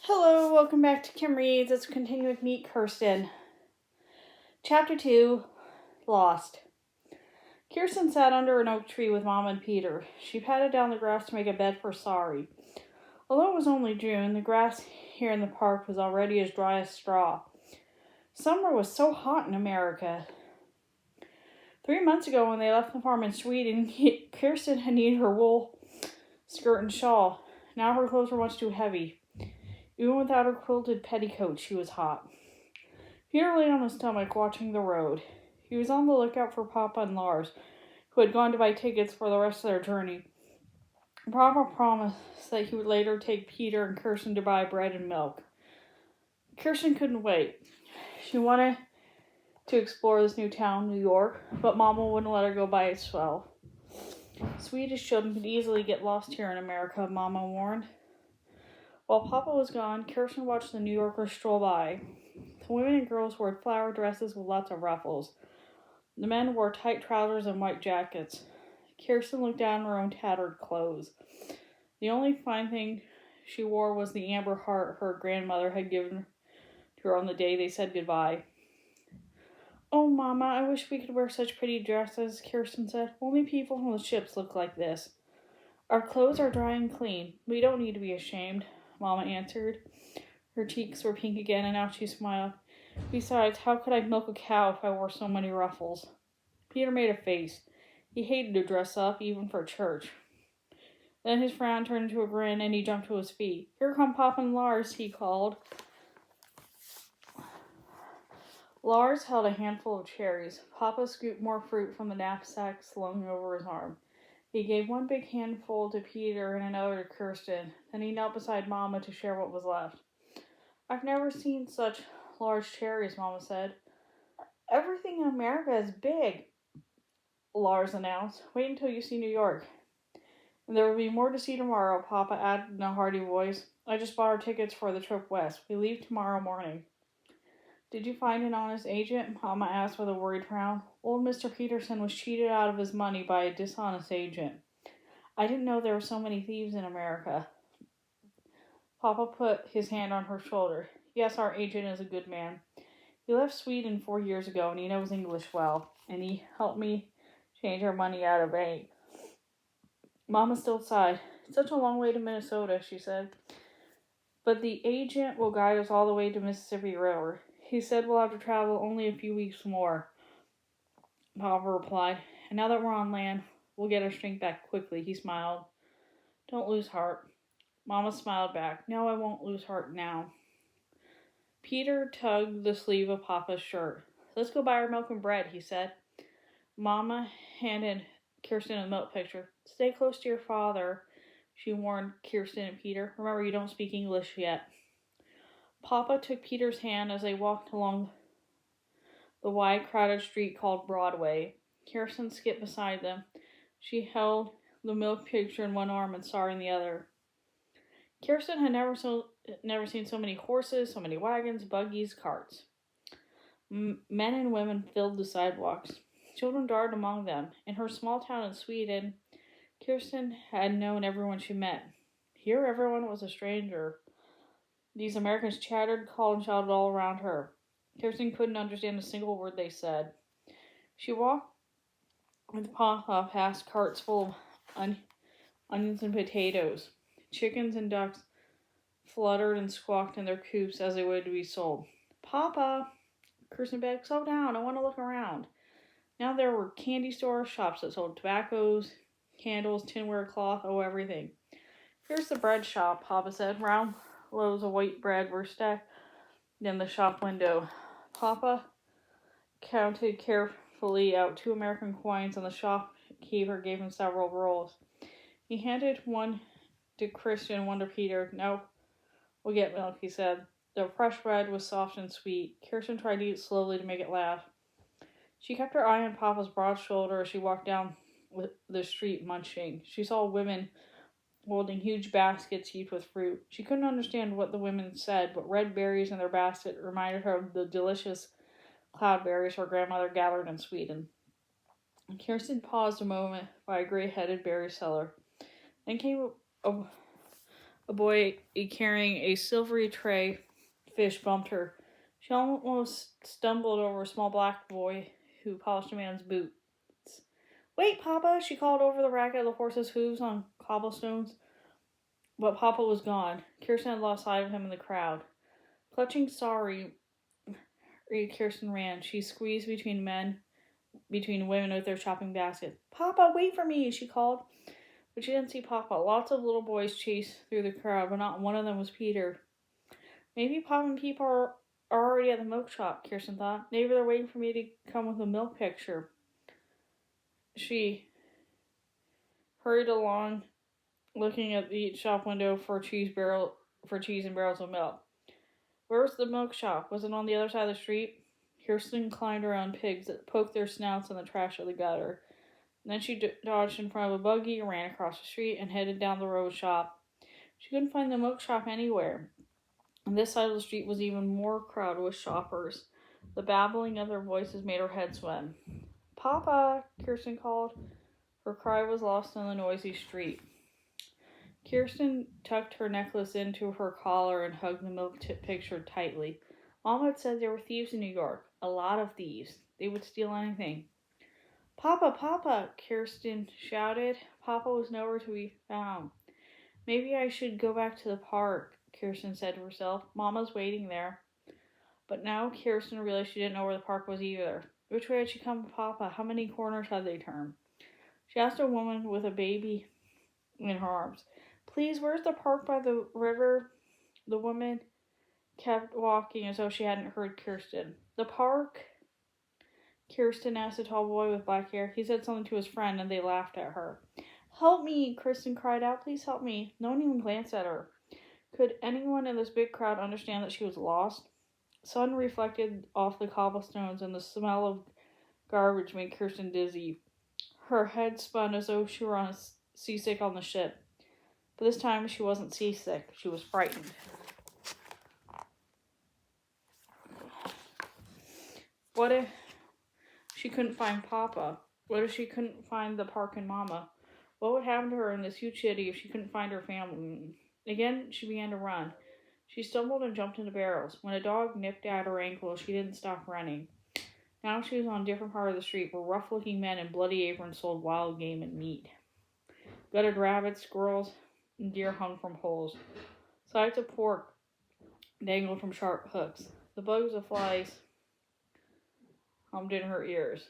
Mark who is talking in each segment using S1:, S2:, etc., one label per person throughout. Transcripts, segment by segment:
S1: Hello, welcome back to Kim Reads. Let's continue with Meet Kirsten. Chapter 2, Lost. Kirsten sat under an oak tree with Mom and Peter. She patted down the grass to make a bed for Sorry. Although it was only June, the grass here in the park was already as dry as straw. Summer was so hot in America. 3 months ago, when they left the farm in Sweden, Kirsten had needed her wool skirt and shawl. Now her clothes were much too heavy. Even without her quilted petticoat, she was hot. Peter lay on his stomach, watching the road. He was on the lookout for Papa and Lars, who had gone to buy tickets for the rest of their journey. Papa promised that he would later take Peter and Kirsten to buy bread and milk. Kirsten couldn't wait. She wanted to explore this new town, New York, but Mama wouldn't let her go by itself. Swedish children could easily get lost here in America, Mama warned. While Papa was gone, Kirsten watched the New Yorkers stroll by. The women and girls wore flower dresses with lots of ruffles. The men wore tight trousers and white jackets. Kirsten looked down at her own tattered clothes. The only fine thing she wore was the amber heart her grandmother had given to her on the day they said goodbye. "Oh, Mama, I wish we could wear such pretty dresses," Kirsten said. "Only people on the ships look like this." "Our clothes are dry and clean. We don't need to be ashamed," Mama answered. Her cheeks were pink again, and now she smiled. "Besides, how could I milk a cow if I wore so many ruffles?" Peter made a face. He hated to dress up, even for church. Then his frown turned into a grin, and he jumped to his feet. "Here come Pop and Lars," he called. Lars held a handful of cherries. Papa scooped more fruit from the knapsack slung over his arm. He gave one big handful to Peter and another to Kirsten. Then he knelt beside Mama to share what was left. "I've never seen such large cherries," Mama said. "Everything in America is big," Lars announced. "Wait until you see New York." "And there will be more to see tomorrow," Papa added in a hearty voice. "I just bought our tickets for the trip west. We leave tomorrow morning." "Did you find an honest agent?" Mama asked with a worried frown. "Old Mr. Peterson was cheated out of his money by a dishonest agent. I didn't know there were so many thieves in America." Papa put his hand on her shoulder. "Yes, our agent is a good man. He left Sweden 4 years ago, and he knows English well, and he helped me change our money out of bank." Mama still sighed. "It's such a long way to Minnesota," she said. "But the agent will guide us all the way to Mississippi River. He said we'll have to travel only a few weeks more," Papa replied. "And now that we're on land, we'll get our strength back quickly," he smiled. "Don't lose heart." Mama smiled back. "No, I won't lose heart now." Peter tugged the sleeve of Papa's shirt. "Let's go buy our milk and bread," he said. Mama handed Kirsten a milk pitcher. "Stay close to your father," she warned Kirsten and Peter. "Remember, you don't speak English yet." Papa took Peter's hand as they walked along the wide, crowded street called Broadway. Kirsten skipped beside them. She held the milk pitcher in one arm and Sorry in the other. Kirsten had never seen so many horses, so many wagons, buggies, carts. Men and women filled the sidewalks. Children darted among them. In her small town in Sweden, Kirsten had known everyone she met. Here everyone was a stranger. These Americans chattered, called, and shouted all around her. Kirsten couldn't understand a single word they said. She walked with Papa past carts full of onions and potatoes. Chickens and ducks fluttered and squawked in their coops as they waited to be sold. "Papa!" Kirsten begged. "Slow down, I want to look around." Now there were candy stores, shops that sold tobaccos, candles, tinware, cloth, everything. "Here's the bread shop," Papa said. Round loaves of white bread were stacked in the shop window. Papa counted carefully out 2 American coins, and the shopkeeper gave him several rolls. He handed one to Kirsten, one to Peter. "No, we'll get milk," he said. The fresh bread was soft and sweet. Kirsten tried to eat slowly to make it laugh. She kept her eye on Papa's broad shoulder as she walked down the street munching. She saw women holding huge baskets heaped with fruit. She couldn't understand what the women said, but red berries in their basket reminded her of the delicious cloudberries her grandmother gathered in Sweden. Kirsten paused a moment by a gray-headed berry seller. Then came a A boy carrying a silvery tray fish bumped her. She almost stumbled over a small black boy who polished a man's boots. Wait, Papa, she called over the racket of the horse's hooves on cobblestones. But Papa was gone. Kirsten had lost sight of him in the crowd. Clutching sorry, Kirsten ran. She squeezed between women with their shopping baskets. Papa, wait for me, she called. But she didn't see Papa. Lots of little boys chased through the crowd, but not one of them was Peter. Maybe Papa and Peep are already at the milk shop, Kirsten thought. Maybe they're waiting for me to come with a milk picture. She hurried along, looking at the shop window for cheese and barrels of milk. Where was the milk shop? Was it on the other side of the street? Kirsten climbed around pigs that poked their snouts in the trash of the gutter. And then she dodged in front of a buggy, ran across the street, and headed down the road shop. She couldn't find the milk shop anywhere. And this side of the street was even more crowded with shoppers. The babbling of their voices made her head swim. Papa, Kirsten called. Her cry was lost in the noisy street. Kirsten tucked her necklace into her collar and hugged the milk picture tightly. Mama had said there were thieves in New York. A lot of thieves. They would steal anything. Papa, Papa, Kirsten shouted. Papa was nowhere to be found. Maybe I should go back to the park, Kirsten said to herself. Mama's waiting there. But now Kirsten realized she didn't know where the park was either. Which way had she come to Papa? How many corners had they turned? She asked a woman with a baby in her arms. Please, where's the park by the river? The woman kept walking as though she hadn't heard Kirsten. The park? Kirsten asked a tall boy with black hair. He said something to his friend, and they laughed at her. Help me, Kirsten cried out. Please help me. No one even glanced at her. Could anyone in this big crowd understand that she was lost? Sun reflected off the cobblestones, and the smell of garbage made Kirsten dizzy. Her head spun as though she were on seasick on the ship. But this time she wasn't seasick. She was frightened. What if she couldn't find Papa? What if she couldn't find the park and Mama? What would happen to her in this huge city if she couldn't find her family? Again, she began to run. She stumbled and jumped into barrels. When a dog nipped at her ankle, she didn't stop running. Now she was on a different part of the street where rough-looking men in bloody aprons sold wild game and meat. Gutted rabbits, squirrels, and deer hung from poles. Sides of pork dangled from sharp hooks. The bugs of flies hummed in her ears.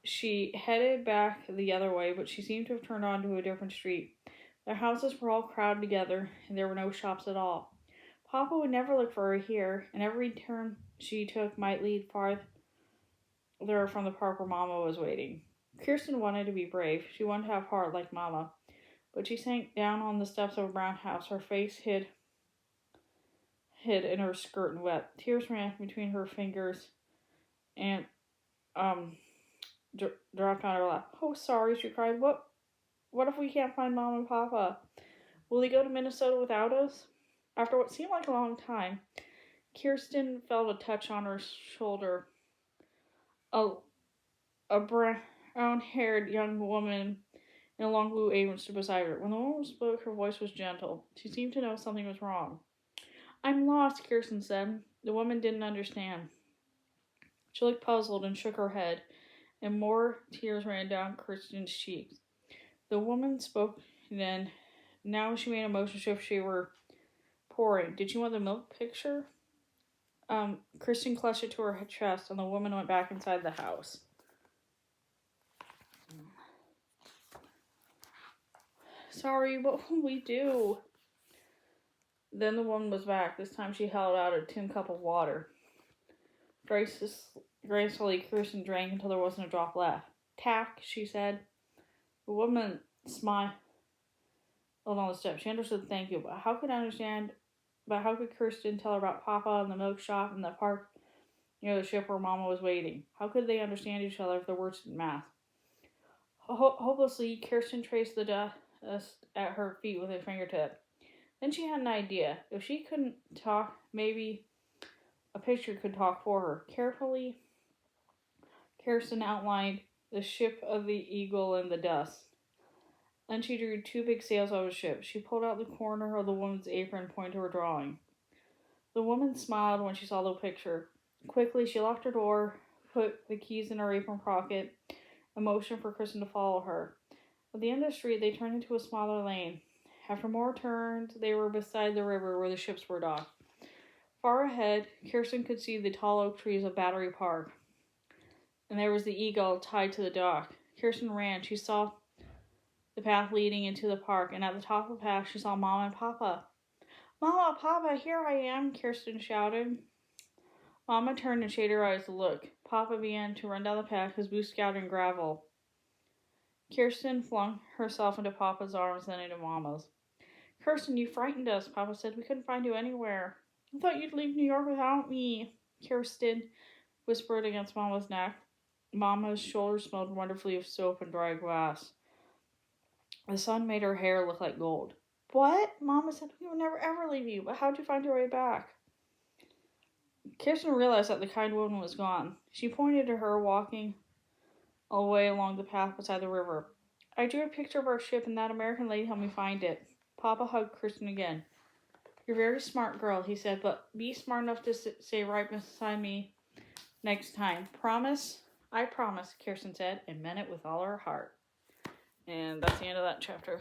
S1: She headed back the other way, but she seemed to have turned onto a different street. The houses were all crowded together, and there were no shops at all. Papa would never look for her here, and every turn she took might lead farther from the park where Mama was waiting. Kirsten wanted to be brave. She wanted to have heart like Mama. But she sank down on the steps of a brown house, her face hid in her skirt and wet. Tears ran between her fingers and dropped on her lap. Oh, sorry, she cried. What if we can't find Mom and Papa? Will they go to Minnesota without us? After what seemed like a long time, Kirsten felt a touch on her shoulder. A brown-haired young woman in a long blue apron stood beside her. When the woman spoke, her voice was gentle. She seemed to know something was wrong. I'm lost, Kirsten said. The woman didn't understand. She looked puzzled and shook her head, and more tears ran down Kirsten's cheeks. The woman spoke then. Now she made a motion as if she were pouring. Did you want the milk picture? Kirsten clutched it to her chest, and the woman went back inside the house. Sorry, what will we do? Then the woman was back. This time she held out a tin cup of water. Gracefully, Kirsten drank until there wasn't a drop left. Tack, she said. The woman smiled on the step. She understood thank you, but how could Kirsten tell her about Papa and the milk shop and the park near the ship where Mama was waiting? How could they understand each other if their words didn't match? Hopelessly, Kirsten traced the dust at her feet with her fingertip. Then she had an idea. If she couldn't talk, maybe a picture could talk for her. Carefully, Kirsten outlined the ship of the Eagle in the dust. Then she drew two big sails out of the ship. She pulled out the corner of the woman's apron and pointed to her drawing. The woman smiled when she saw the picture. Quickly, she locked her door, put the keys in her apron pocket, and motioned for Kirsten to follow her. At the end of the street, they turned into a smaller lane. After more turns, they were beside the river where the ships were docked. Far ahead, Kirsten could see the tall oak trees of Battery Park, and there was the Eagle tied to the dock. Kirsten ran. She saw the path leading into the park, and at the top of the path, she saw Mama and Papa. "Mama, Papa, here I am," Kirsten shouted. Mama turned and shaded her eyes to look. Papa began to run down the path, his boots scoured in gravel. Kirsten flung herself into Papa's arms, then into Mama's. "Kirsten, you frightened us," Papa said. "We couldn't find you anywhere." "I thought you'd leave New York without me," Kirsten whispered against Mama's neck. Mama's shoulders smelled wonderfully of soap and dry grass. The sun made her hair look like gold. "What?" Mama said. "We would never ever leave you, but how'd you find your way back?" Kirsten realized that the kind woman was gone. She pointed to her walking away along the path beside the river. "I drew a picture of our ship, and that American lady helped me find it." Papa hugged Kirsten again. "You're a very smart girl," he said, "but be smart enough to stay right beside me next time. Promise?" "I promise," Kirsten said, and meant it with all her heart. And that's the end of that chapter.